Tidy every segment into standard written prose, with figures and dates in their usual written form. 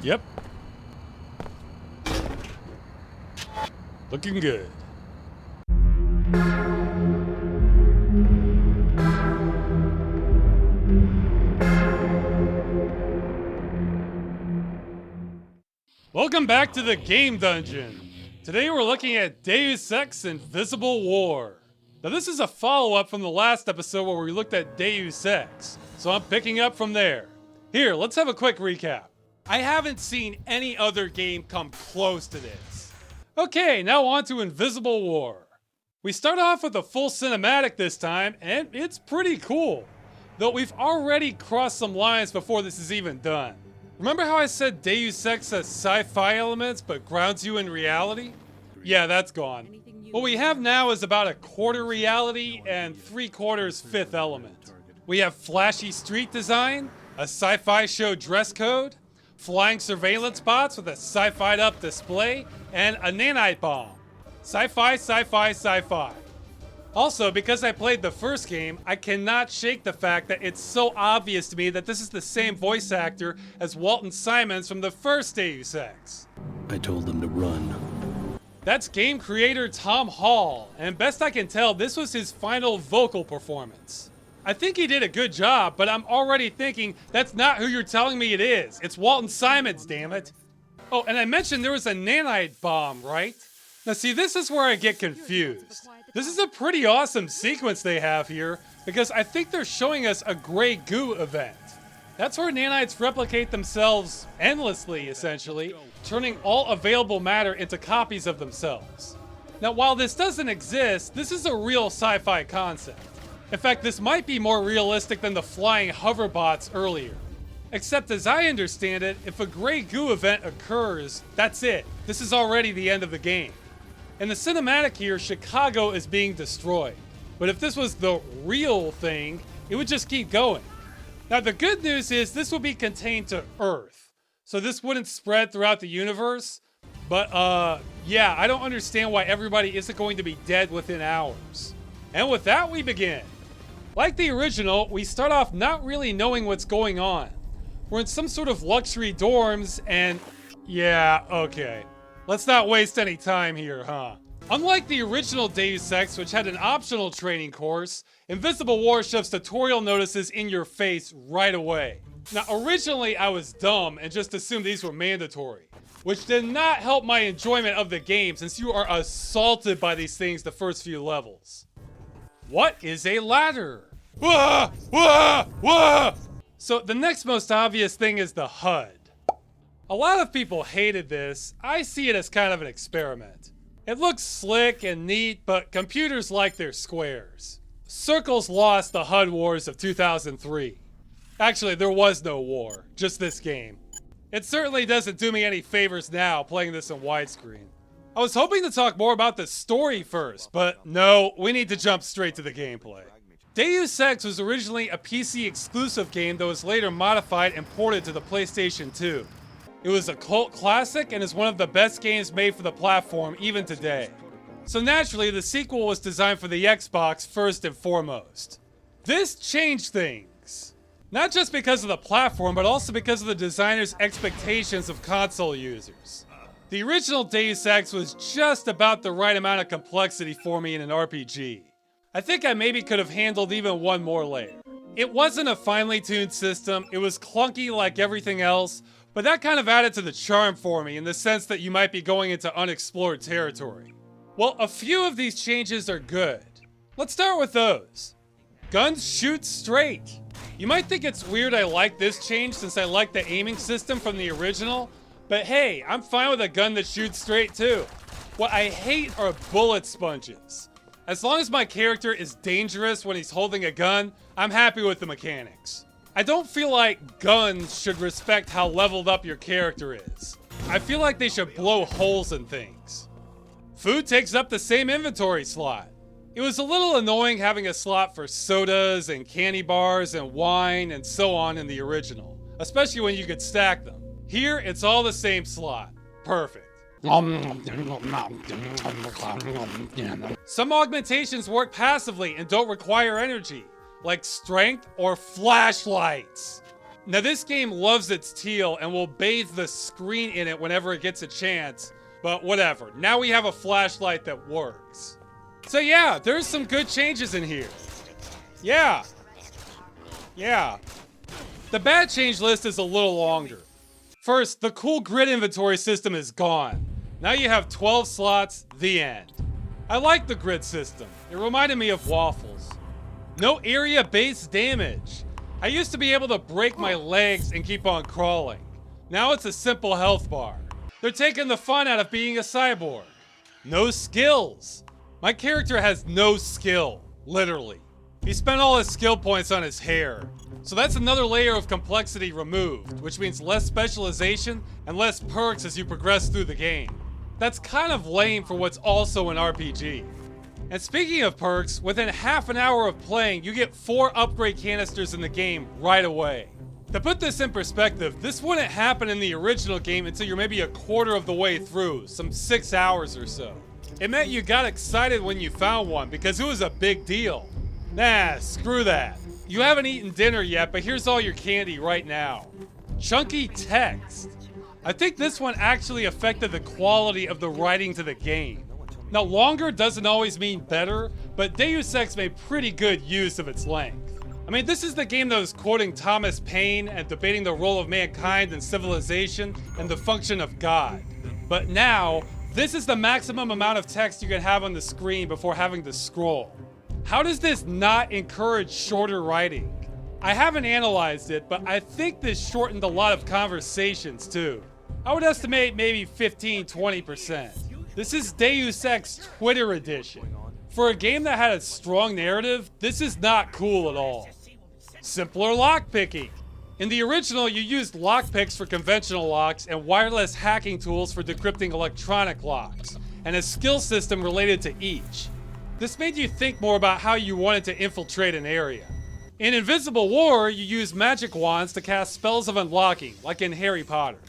Yep. Looking good. Welcome back to the Game Dungeon. Today we're looking at Deus Ex Invisible War. Now this is a follow-up from the last episode where we looked at Deus Ex, so I'm picking up from there. Here, let's have a quick recap. I haven't seen any other game come close to this. Okay, now on to Invisible War. We start off with a full cinematic this time, and it's pretty cool. Though we've already crossed some lines before this is even done. Remember how I said Deus Ex has sci-fi elements but grounds you in reality? Yeah, that's gone. What we have now is about a quarter reality and 3/4 fifth element. We have flashy street design, a sci-fi show dress code, flying surveillance bots with a sci-fi'd up display, and a nanite bomb. Sci-fi, sci-fi, sci-fi. Also, because I played the first game, I cannot shake the fact that it's so obvious to me that this is the same voice actor as Walton Simons from the first Deus Ex. I told them to run. That's game creator Tom Hall, and best I can tell, this was his final vocal performance. I think he did a good job, but I'm already thinking that's not who you're telling me it is. It's Walton Simons, damn it. Oh, and I mentioned there was a nanite bomb, right? Now see, this is where I get confused. This is a pretty awesome sequence they have here, because I think they're showing us a gray goo event. That's where nanites replicate themselves endlessly, essentially, turning all available matter into copies of themselves. Now, while this doesn't exist, this is a real sci-fi concept. In fact, this might be more realistic than the flying hoverbots earlier. Except as I understand it, if a gray goo event occurs, that's it. This is already the end of the game. In the cinematic here, Chicago is being destroyed. But if this was the real thing, it would just keep going. Now the good news is this will be contained to Earth. So this wouldn't spread throughout the universe. But yeah, I don't understand why everybody isn't going to be dead within hours. And with that, we begin. Like the original, we start off not really knowing what's going on. We're in some sort of luxury dorms and yeah, okay. Let's not waste any time here, huh? Unlike the original Deus Ex, which had an optional training course, Invisible War shoves tutorial notices in your face right away. Now, originally I was dumb and just assumed these were mandatory, which did not help my enjoyment of the game since you are assaulted by these things the first few levels. What is a ladder? Wah! Wah! Wah! So the next most obvious thing is the HUD. A lot of people hated this. I see it as kind of an experiment. It looks slick and neat, but computers like their squares. Circles lost the HUD wars of 2003. Actually, there was no war, just this game. It certainly doesn't do me any favors now playing this in widescreen. I was hoping to talk more about the story first, but no, we need to jump straight to the gameplay. Deus Ex was originally a PC exclusive game that was later modified and ported to the PlayStation 2. It was a cult classic and is one of the best games made for the platform even today. So naturally, the sequel was designed for the Xbox first and foremost. This changed things. Not just because of the platform, but also because of the designer's expectations of console users. The original Deus Ex was just about the right amount of complexity for me in an RPG. I think I maybe could have handled even one more layer. It wasn't a finely tuned system, it was clunky like everything else, but that kind of added to the charm for me in the sense that you might be going into unexplored territory. Well, a few of these changes are good. Let's start with those. Guns shoot straight. You might think it's weird I like this change since I like the aiming system from the original, but hey, I'm fine with a gun that shoots straight too. What I hate are bullet sponges. As long as my character is dangerous when he's holding a gun, I'm happy with the mechanics. I don't feel like guns should respect how leveled up your character is. I feel like they should blow holes in things. Food takes up the same inventory slot. It was a little annoying having a slot for sodas and candy bars and wine and so on in the original, especially when you could stack them. Here, it's all the same slot. Perfect. Some augmentations work passively and don't require energy, like strength or flashlights. Now this game loves its teal and will bathe the screen in it whenever it gets a chance, but whatever. Now we have a flashlight that works. So yeah, there's some good changes in here. Yeah. The bad change list is a little longer. First, the cool grid inventory system is gone. Now you have 12 slots, the end. I like the grid system. It reminded me of waffles. No area-based damage. I used to be able to break my legs and keep on crawling. Now it's a simple health bar. They're taking the fun out of being a cyborg. No skills. My character has no skill, literally. He spent all his skill points on his hair. So that's another layer of complexity removed, which means less specialization and less perks as you progress through the game. That's kind of lame for what's also an RPG. And speaking of perks, within half an hour of playing, you get 4 upgrade canisters in the game right away. To put this in perspective, this wouldn't happen in the original game until you're maybe a quarter of the way through, some 6 hours or so. It meant you got excited when you found one because it was a big deal. Nah, screw that. You haven't eaten dinner yet, but here's all your candy right now. Chunky text. I think this one actually affected the quality of the writing to the game. Now, longer doesn't always mean better, but Deus Ex made pretty good use of its length. I mean, this is the game that was quoting Thomas Paine and debating the role of mankind in civilization and the function of God. But now, this is the maximum amount of text you can have on the screen before having to scroll. How does this not encourage shorter writing? I haven't analyzed it, but I think this shortened a lot of conversations too. I would estimate maybe 15-20%. This is Deus Ex Twitter edition. For a game that had a strong narrative, this is not cool at all. Simpler lockpicking. In the original, you used lockpicks for conventional locks and wireless hacking tools for decrypting electronic locks, and a skill system related to each. This made you think more about how you wanted to infiltrate an area. In Invisible War, you use magic wands to cast spells of unlocking, like in Harry Potter.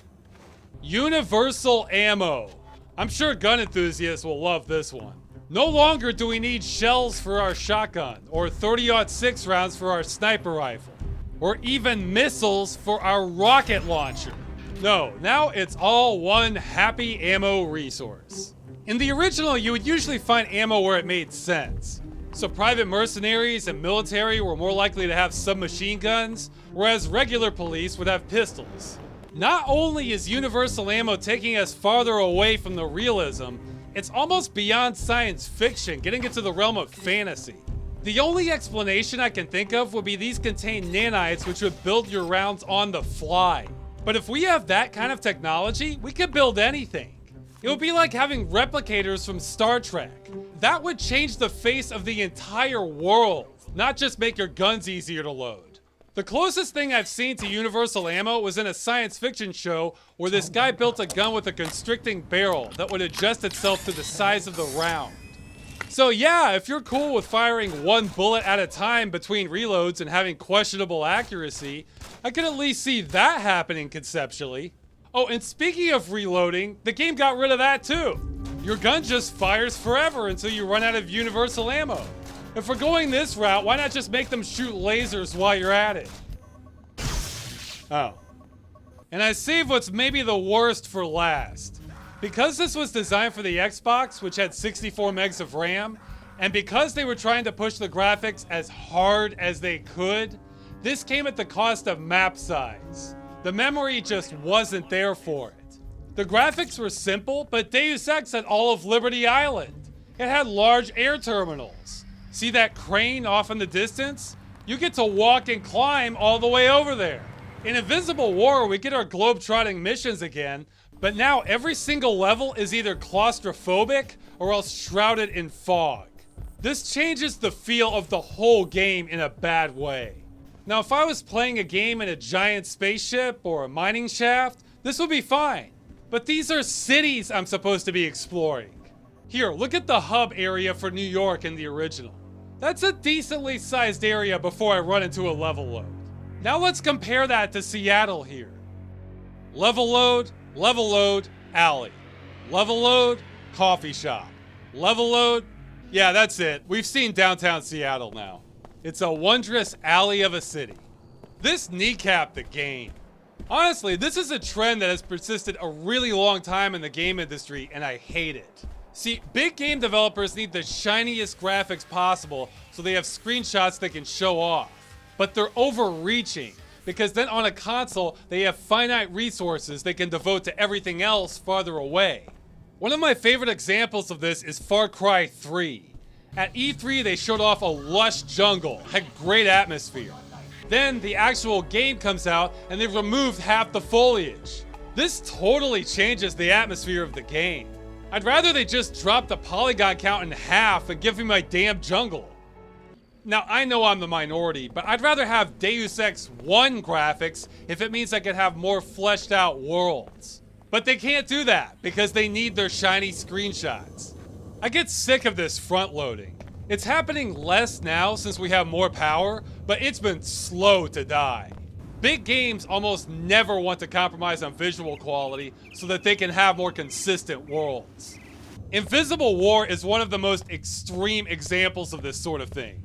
Universal ammo. I'm sure gun enthusiasts will love this one. No longer do we need shells for our shotgun, or 30-06 rounds for our sniper rifle, or even missiles for our rocket launcher. No, now it's all one happy ammo resource. In the original, you would usually find ammo where it made sense. So private mercenaries and military were more likely to have submachine guns, whereas regular police would have pistols. Not only is universal ammo taking us farther away from the realism, it's almost beyond science fiction, getting into the realm of fantasy. The only explanation I can think of would be these contain nanites which would build your rounds on the fly. But if we have that kind of technology, we could build anything. It would be like having replicators from Star Trek. That would change the face of the entire world, not just make your guns easier to load. The closest thing I've seen to universal ammo was in a science fiction show where this guy built a gun with a constricting barrel that would adjust itself to the size of the round. So yeah, if you're cool with firing one bullet at a time between reloads and having questionable accuracy, I could at least see that happening conceptually. Oh, and speaking of reloading, the game got rid of that too. Your gun just fires forever until you run out of universal ammo. If we're going this route, why not just make them shoot lasers while you're at it? Oh. And I saved what's maybe the worst for last. Because this was designed for the Xbox, which had 64 megs of RAM, and because they were trying to push the graphics as hard as they could, this came at the cost of map size. The memory just wasn't there for it. The graphics were simple, but Deus Ex had all of Liberty Island. It had large air terminals. See that crane off in the distance? You get to walk and climb all the way over there. In Invisible War, we get our globe-trotting missions again, but now every single level is either claustrophobic or else shrouded in fog. This changes the feel of the whole game in a bad way. Now, if I was playing a game in a giant spaceship or a mining shaft, this would be fine. But these are cities I'm supposed to be exploring. Here, look at the hub area for New York in the original. That's a decently sized area before I run into a level load. Now let's compare that to Seattle here. Level load, alley. Level load, coffee shop. Level load, yeah, that's it. We've seen downtown Seattle now. It's a wondrous alley of a city. This kneecapped the game. Honestly, this is a trend that has persisted a really long time in the game industry, and I hate it. See, big game developers need the shiniest graphics possible so they have screenshots they can show off. But they're overreaching, because then on a console, they have finite resources they can devote to everything else farther away. One of my favorite examples of this is Far Cry 3. At E3, they showed off a lush jungle, had great atmosphere. Then the actual game comes out and they've removed half the foliage. This totally changes the atmosphere of the game. I'd rather they just drop the polygon count in half and give me my damn jungle. Now, I know I'm the minority, but I'd rather have Deus Ex 1 graphics if it means I could have more fleshed out worlds. But they can't do that because they need their shiny screenshots. I get sick of this front loading. It's happening less now since we have more power, but it's been slow to die. Big games almost never want to compromise on visual quality so that they can have more consistent worlds. Invisible War is one of the most extreme examples of this sort of thing.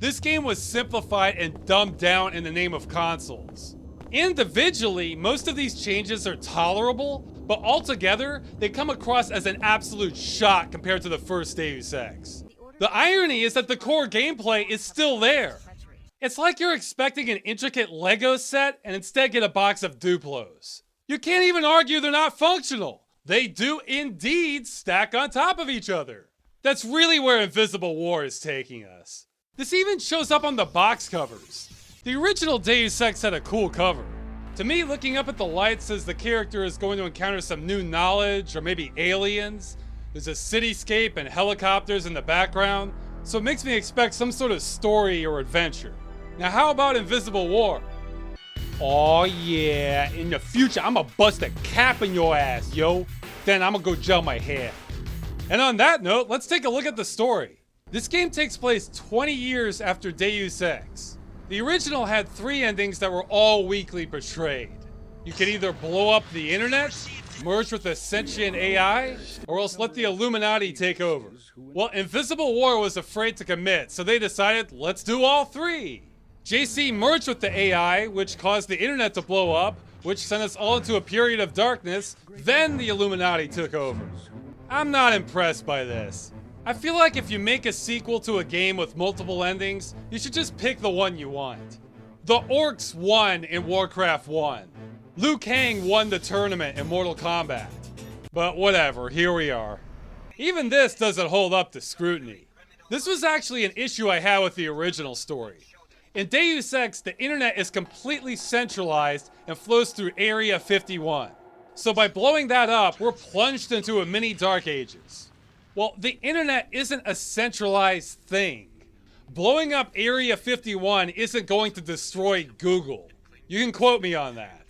This game was simplified and dumbed down in the name of consoles. Individually, most of these changes are tolerable, but altogether, they come across as an absolute shock compared to the first Deus Ex. The irony is that the core gameplay is still there. It's like you're expecting an intricate Lego set and instead get a box of Duplos. You can't even argue they're not functional. They do indeed stack on top of each other. That's really where Invisible War is taking us. This even shows up on the box covers. The original Deus Ex had a cool cover. To me, looking up at the light says the character is going to encounter some new knowledge or maybe aliens. There's a cityscape and helicopters in the background, so it makes me expect some sort of story or adventure. Now how about Invisible War? Oh yeah, in the future I'ma bust a cap in your ass, yo. Then I'ma go gel my hair. And on that note, let's take a look at the story. This game takes place 20 years after Deus Ex. The original had 3 endings that were all weakly portrayed. You could either blow up the internet, merge with a sentient AI, or else let the Illuminati take over. Well, Invisible War was afraid to commit, so they decided, let's do all 3. JC merged with the AI, which caused the internet to blow up, which sent us all into a period of darkness, then the Illuminati took over. I'm not impressed by this. I feel like if you make a sequel to a game with multiple endings, you should just pick the one you want. The Orcs won in Warcraft 1. Liu Kang won the tournament in Mortal Kombat. But whatever, here we are. Even this doesn't hold up to scrutiny. This was actually an issue I had with the original story. In Deus Ex, the internet is completely centralized and flows through Area 51. So by blowing that up, we're plunged into a mini Dark Ages. Well, the internet isn't a centralized thing. Blowing up Area 51 isn't going to destroy Google. You can quote me on that.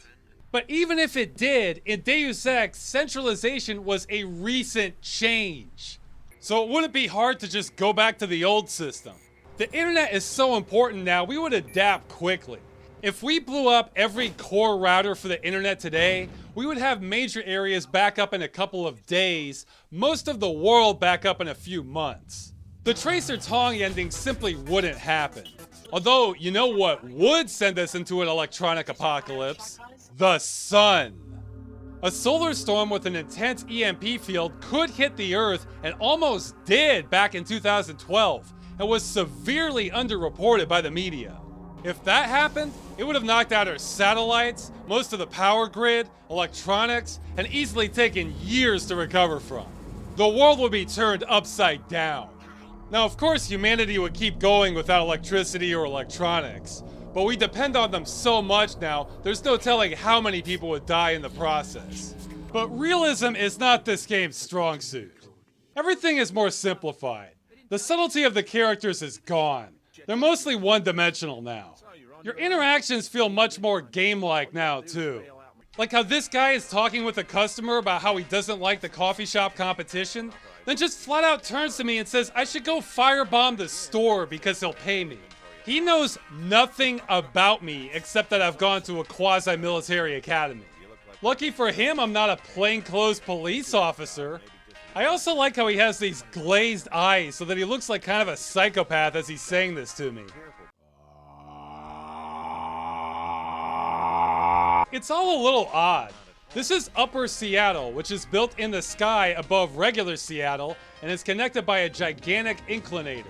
But even if it did, in Deus Ex, centralization was a recent change. So it wouldn't be hard to just go back to the old system. The internet is so important now, we would adapt quickly. If we blew up every core router for the internet today, we would have major areas back up in a couple of days, most of the world back up in a few months. The Tracer Tong ending simply wouldn't happen. Although, you know what would send us into an electronic apocalypse? The sun. A solar storm with an intense EMP field could hit the Earth and almost did back in 2012 and was severely underreported by the media. If that happened, it would have knocked out our satellites, most of the power grid, electronics, and easily taken years to recover from. The world would be turned upside down. Now, of course, humanity would keep going without electricity or electronics, but we depend on them so much now, there's no telling how many people would die in the process. But realism is not this game's strong suit. Everything is more simplified. The subtlety of the characters is gone. They're mostly one-dimensional now. Your interactions feel much more game-like now, too. Like how this guy is talking with a customer about how he doesn't like the coffee shop competition, then just flat out turns to me and says I should go firebomb the store because he'll pay me. He knows nothing about me except that I've gone to a quasi-military academy. Lucky for him, I'm not a plainclothes police officer. I also like how he has these glazed eyes so that he looks like kind of a psychopath as he's saying this to me. It's all a little odd. This is Upper Seattle, which is built in the sky above regular Seattle and is connected by a gigantic inclinator.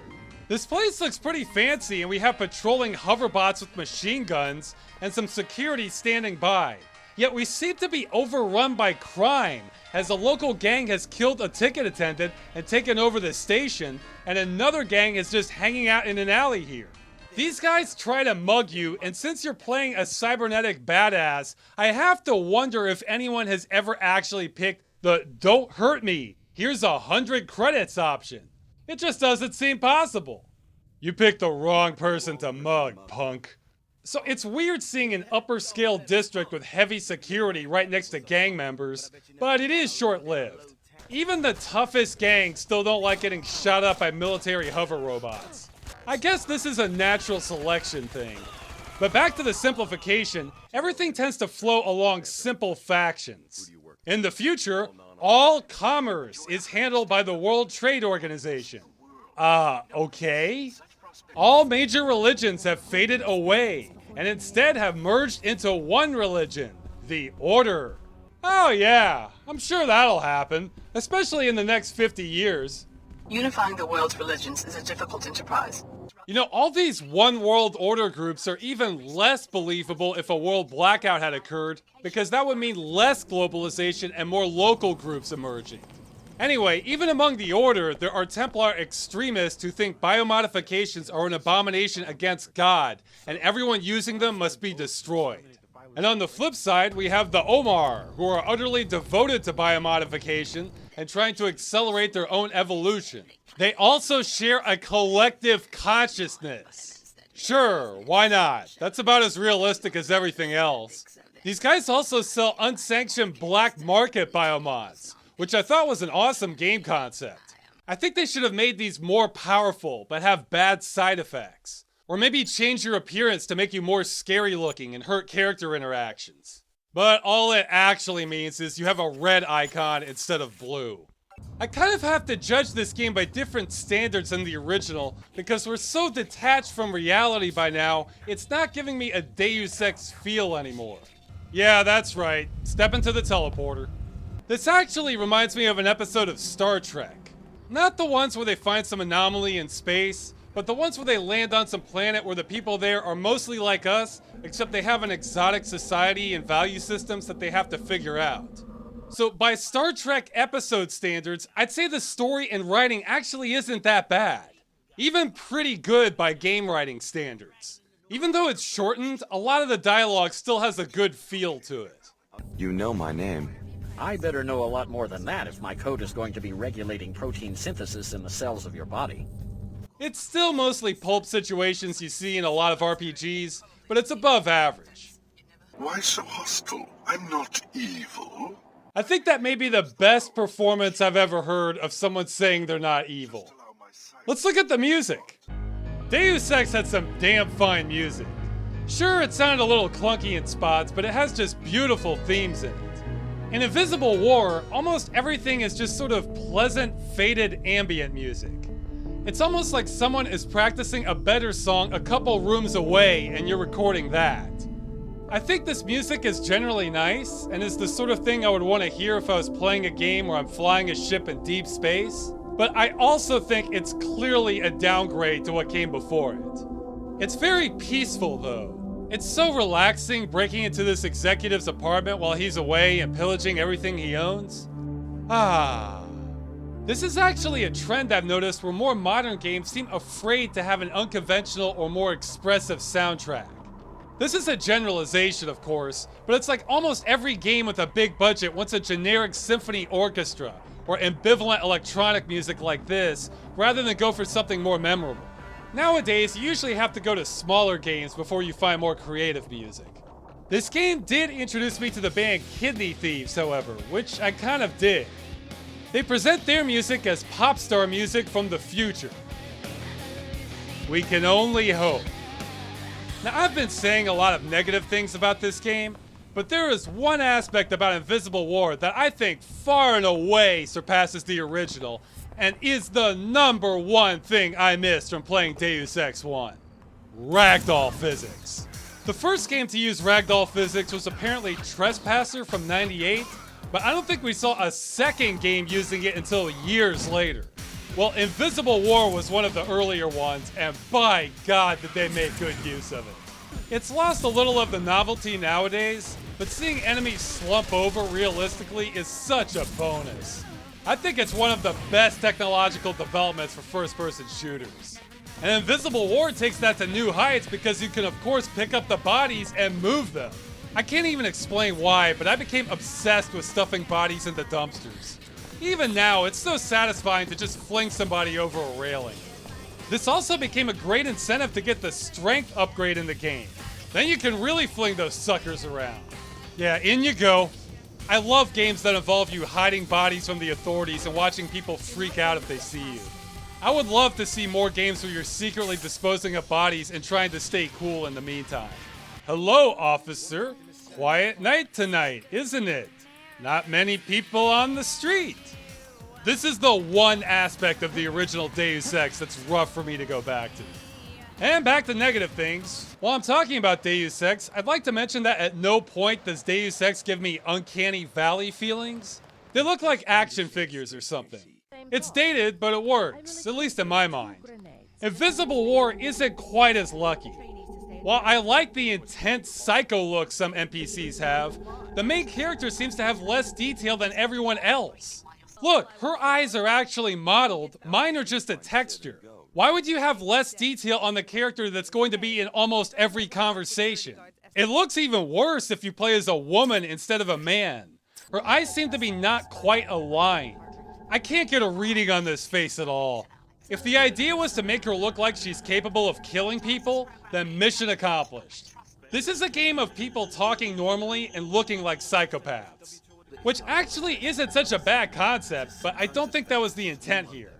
This place looks pretty fancy, and we have patrolling hoverbots with machine guns and some security standing by. Yet we seem to be overrun by crime, as a local gang has killed a ticket attendant and taken over the station, and another gang is just hanging out in an alley here. These guys try to mug you, and since you're playing a cybernetic badass, I have to wonder if anyone has ever actually picked the "don't hurt me, here's 100 credits" option. It just doesn't seem possible. You picked the wrong person to mug, punk. So it's weird seeing an upper scale district with heavy security right next to gang members, but it is short-lived. Even the toughest gangs still don't like getting shot up by military hover robots. I guess this is a natural selection thing. But back to the simplification, everything tends to flow along simple factions. In the future, all commerce is handled by the World Trade Organization. Okay? All major religions have faded away, and instead have merged into one religion, the Order. Oh yeah, I'm sure that'll happen, especially in the next 50 years. Unifying the world's religions is a difficult enterprise. You know, all these one world order groups are even less believable if a world blackout had occurred, because that would mean less globalization and more local groups emerging. Anyway, even among the Order, there are Templar extremists who think biomodifications are an abomination against God, and everyone using them must be destroyed. And on the flip side, we have the Omar, who are utterly devoted to biomodification and trying to accelerate their own evolution. They also share a collective consciousness. Sure, why not? That's about as realistic as everything else. These guys also sell unsanctioned black market biomods, which I thought was an awesome game concept. I think they should have made these more powerful, but have bad side effects. Or maybe change your appearance to make you more scary looking and hurt character interactions. But all it actually means is you have a red icon instead of blue. I kind of have to judge this game by different standards than the original, because we're so detached from reality by now, it's not giving me a Deus Ex feel anymore. Yeah, that's right. Step into the teleporter. This actually reminds me of an episode of Star Trek. Not the ones where they find some anomaly in space, but the ones where they land on some planet where the people there are mostly like us, except they have an exotic society and value systems that they have to figure out. So by Star Trek episode standards, I'd say the story and writing actually isn't that bad. Even pretty good by game writing standards. Even though it's shortened, a lot of the dialogue still has a good feel to it. You know my name. I better know a lot more than that if my code is going to be regulating protein synthesis in the cells of your body. It's still mostly pulp situations you see in a lot of RPGs, but it's above average. Why so hostile? I'm not evil. I think that may be the best performance I've ever heard of someone saying they're not evil. Let's look at the music. Deus Ex had some damn fine music. Sure, it sounded a little clunky in spots, but it has just beautiful themes in it. In Invisible War, almost everything is just sort of pleasant, faded ambient music. It's almost like someone is practicing a better song a couple rooms away and you're recording that. I think this music is generally nice and is the sort of thing I would want to hear if I was playing a game where I'm flying a ship in deep space, but I also think it's clearly a downgrade to what came before it. It's very peaceful though. It's so relaxing breaking into this executive's apartment while he's away and pillaging everything he owns. This is actually a trend I've noticed where more modern games seem afraid to have an unconventional or more expressive soundtrack. This is a generalization, of course, but it's like almost every game with a big budget wants a generic symphony orchestra or ambivalent electronic music like this, rather than go for something more memorable. Nowadays, you usually have to go to smaller games before you find more creative music. This game did introduce me to the band Kidney Thieves, however, which I kind of dig. They present their music as pop star music from the future. We can only hope. Now, I've been saying a lot of negative things about this game, but there is one aspect about Invisible War that I think far and away surpasses the original, and is the #1 thing I missed from playing Deus Ex 1. Ragdoll physics. The first game to use ragdoll physics was apparently Trespasser from '98, but I don't think we saw a second game using it until years later. Well, Invisible War was one of the earlier ones, and by God did they make good use of it. It's lost a little of the novelty nowadays, but seeing enemies slump over realistically is such a bonus. I think it's one of the best technological developments for first-person shooters. And Invisible War takes that to new heights because you can of course pick up the bodies and move them. I can't even explain why, but I became obsessed with stuffing bodies into dumpsters. Even now, it's so satisfying to just fling somebody over a railing. This also became a great incentive to get the strength upgrade in the game. Then you can really fling those suckers around. Yeah, in you go. I love games that involve you hiding bodies from the authorities and watching people freak out if they see you. I would love to see more games where you're secretly disposing of bodies and trying to stay cool in the meantime. Hello, officer. Quiet night tonight, isn't it? Not many people on the street. This is the one aspect of the original Deus Ex that's rough for me to go back to. And back to negative things. While I'm talking about Deus Ex, I'd like to mention that at no point does Deus Ex give me Uncanny Valley feelings. They look like action figures or something. It's dated, but it works, at least in my mind. Invisible War isn't quite as lucky. While I like the intense psycho look some NPCs have, the main character seems to have less detail than everyone else. Look, her eyes are actually modeled, mine are just a texture. Why would you have less detail on the character that's going to be in almost every conversation? It looks even worse if you play as a woman instead of a man. Her eyes seem to be not quite aligned. I can't get a reading on this face at all. If the idea was to make her look like she's capable of killing people, then mission accomplished. This is a game of people talking normally and looking like psychopaths. Which actually isn't such a bad concept, but I don't think that was the intent here.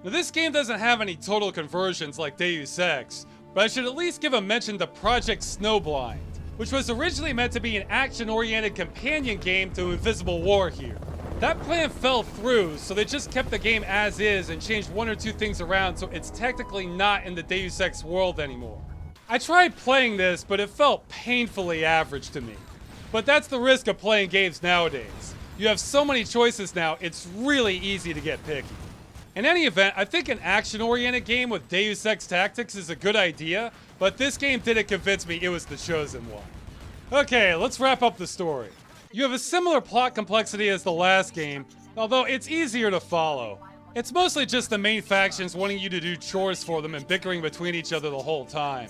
Now this game doesn't have any total conversions like Deus Ex, but I should at least give a mention to Project Snowblind, which was originally meant to be an action-oriented companion game to Invisible War here. That plan fell through, so they just kept the game as is and changed one or two things around so it's technically not in the Deus Ex world anymore. I tried playing this, but it felt painfully average to me. But that's the risk of playing games nowadays. You have so many choices now, it's really easy to get picky. In any event, I think an action-oriented game with Deus Ex Tactics is a good idea, but this game didn't convince me it was the chosen one. Okay, let's wrap up the story. You have a similar plot complexity as the last game, although it's easier to follow. It's mostly just the main factions wanting you to do chores for them and bickering between each other the whole time.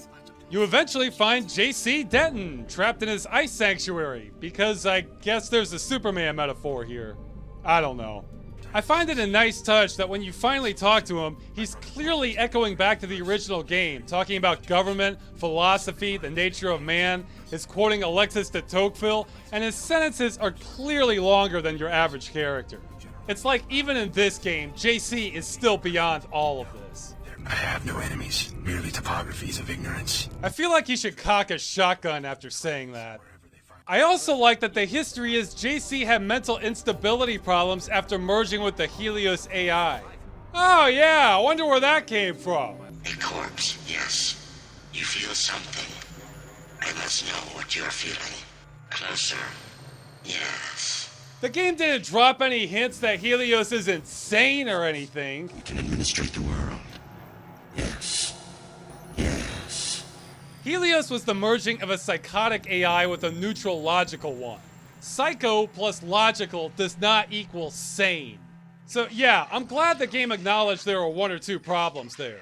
You eventually find JC Denton trapped in his ice sanctuary, because I guess there's a Superman metaphor here. I don't know. I find it a nice touch that when you finally talk to him, he's clearly echoing back to the original game, talking about government, philosophy, the nature of man, is quoting Alexis de Tocqueville, and his sentences are clearly longer than your average character. It's like even in this game, JC is still beyond all of this. I have no enemies, merely topographies of ignorance. I feel like he should cock a shotgun after saying that. I also like that the history is JC had mental instability problems after merging with the Helios AI. Oh yeah, I wonder where that came from. A corpse, yes. You feel something. I must know what you're feeling. Closer. Yes. The game didn't drop any hints that Helios is insane or anything. You can administrate the world. Yes. Yes. Helios was the merging of a psychotic AI with a neutral logical one. Psycho plus logical does not equal sane. So yeah, I'm glad the game acknowledged there were one or two problems there.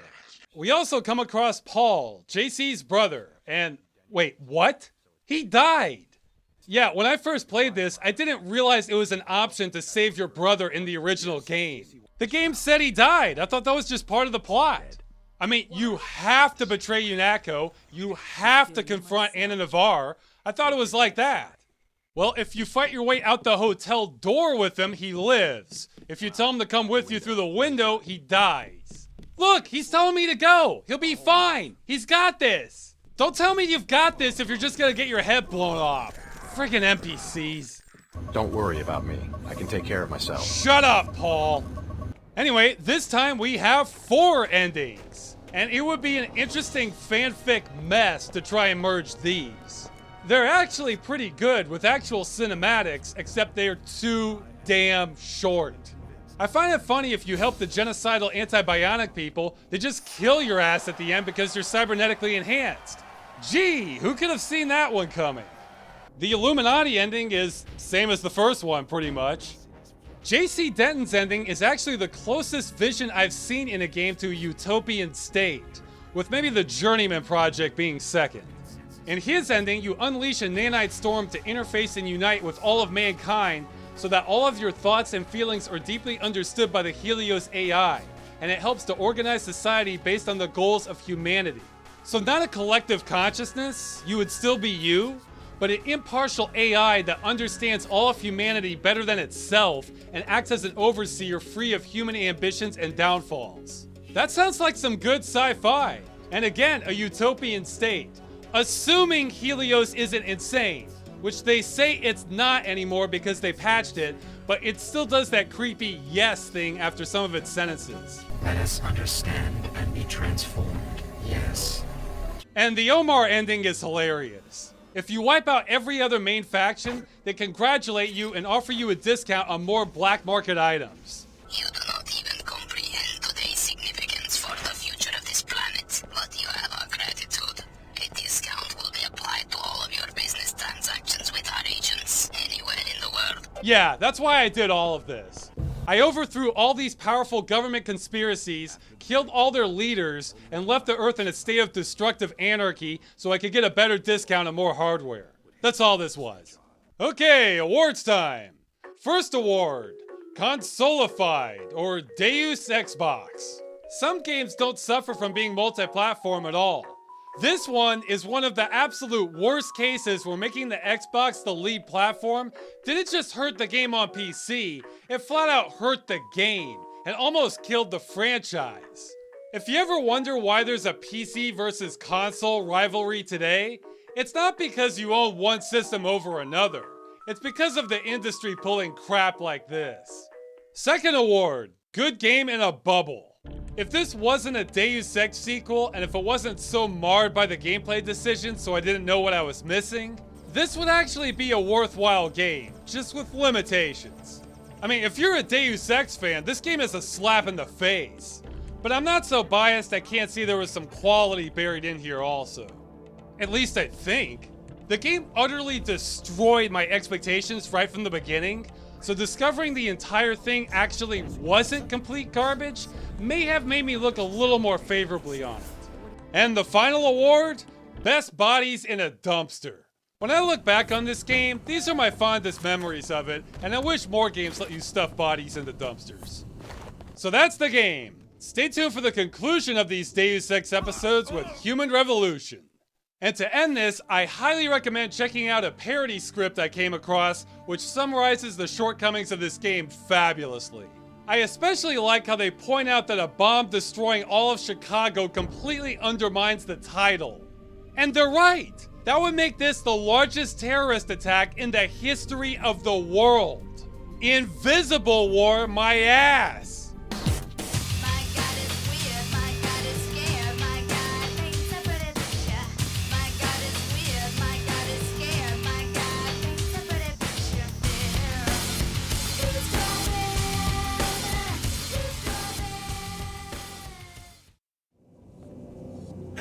We also come across Paul, JC's brother, and wait, what? He died! Yeah, when I first played this, I didn't realize it was an option to save your brother in the original game. The game said he died. I thought that was just part of the plot. I mean, you have to betray UNATCO. You have to confront Anna Navarre. I thought it was like that. Well, if you fight your way out the hotel door with him, he lives. If you tell him to come with you through the window, he dies. Look, he's telling me to go. He'll be fine. He's got this. Don't tell me you've got this if you're just gonna get your head blown off. Friggin' NPCs. Don't worry about me. I can take care of myself. Shut up, Paul. Anyway, this time we have 4 endings. and it would be an interesting fanfic mess to try and merge these. They're actually pretty good with actual cinematics, except they're too damn short. I find it funny if you help the genocidal anti-bionic people, they just kill your ass at the end because you're cybernetically enhanced. Gee, who could have seen that one coming? The Illuminati ending is same as the first one, pretty much. JC Denton's ending is actually the closest vision I've seen in a game to a utopian state, with maybe the Journeyman Project being second. In his ending, you unleash a nanite storm to interface and unite with all of mankind so that all of your thoughts and feelings are deeply understood by the Helios AI, and it helps to organize society based on the goals of humanity. So not a collective consciousness, you would still be you, but an impartial AI that understands all of humanity better than itself and acts as an overseer free of human ambitions and downfalls. That sounds like some good sci-fi. And again, a utopian state. Assuming Helios isn't insane, which they say it's not anymore because they patched it, but it still does that creepy yes thing after some of its sentences. Let us understand and be transformed, yes. And the Omar ending is hilarious. If you wipe out every other main faction, they congratulate you and offer you a discount on more black market items. You do not even comprehend today's significance for the future of this planet, but you have our gratitude. A discount will be applied to all of your business transactions with our agents anywhere in the world. Yeah, that's why I did all of this. I overthrew all these powerful government conspiracies, killed all their leaders, and left the Earth in a state of destructive anarchy so I could get a better discount and more hardware. That's all this was. Okay, awards time. First award, Consolified, or Deus Ex Box. Some games don't suffer from being multi-platform at all. This one is one of the absolute worst cases where making the Xbox the lead platform didn't just hurt the game on PC, it flat out hurt the game and almost killed the franchise. If you ever wonder why there's a PC versus console rivalry today, it's not because you own one system over another. It's because of the industry pulling crap like this. Second award, Good Game in a Bubble. If this wasn't a Deus Ex sequel, and if it wasn't so marred by the gameplay decisions so I didn't know what I was missing, this would actually be a worthwhile game, just with limitations. I mean, if you're a Deus Ex fan, this game is a slap in the face. But I'm not so biased I can't see there was some quality buried in here also. At least I think. The game utterly destroyed my expectations right from the beginning, so discovering the entire thing actually wasn't complete garbage may have made me look a little more favorably on it. And the final award, Best Bodies in a Dumpster. When I look back on this game, these are my fondest memories of it, and I wish more games let you stuff bodies into dumpsters. So that's the game. Stay tuned for the conclusion of these Deus Ex episodes with Human Revolution. And to end this, I highly recommend checking out a parody script I came across, which summarizes the shortcomings of this game fabulously. I especially like how they point out that a bomb destroying all of Chicago completely undermines the title. And they're right! That would make this the largest terrorist attack in the history of the world. Invisible War, my ass!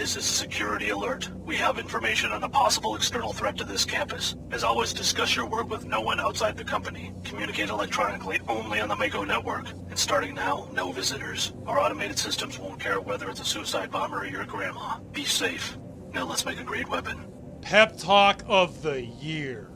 This is a security alert. We have information on a possible external threat to this campus. As always, discuss your work with no one outside the company. Communicate electronically only on the Mako network. And starting now, no visitors. Our automated systems won't care whether it's a suicide bomber or your grandma. Be safe. Now let's make a great weapon. Pep talk of the year.